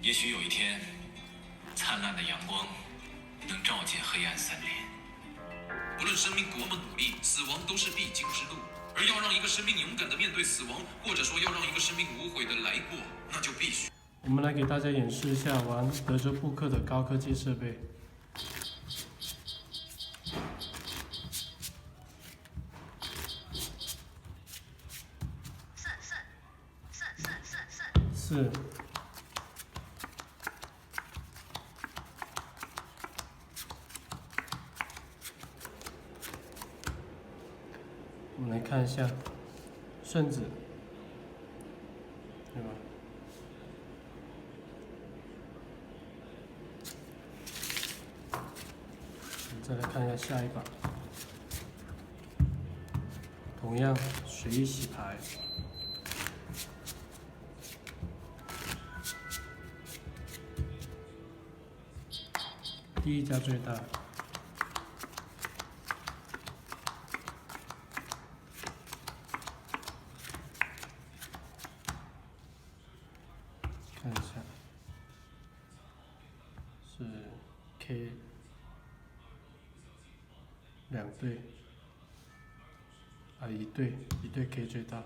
也许有一天，灿烂的阳光能照进黑暗森林。不论生命多么努力，死亡都是必经之路。而要让一个生命勇敢地面对死亡，或者说要让一个生命无悔地来过，那就必须。我们来给大家演示一下玩德州扑克的高科技设备。四。我们来看一下顺子，对吧？我们再来看一下下一把，同样随意洗牌。第一家最大。看一下，是 K 2对，一对 K 最大。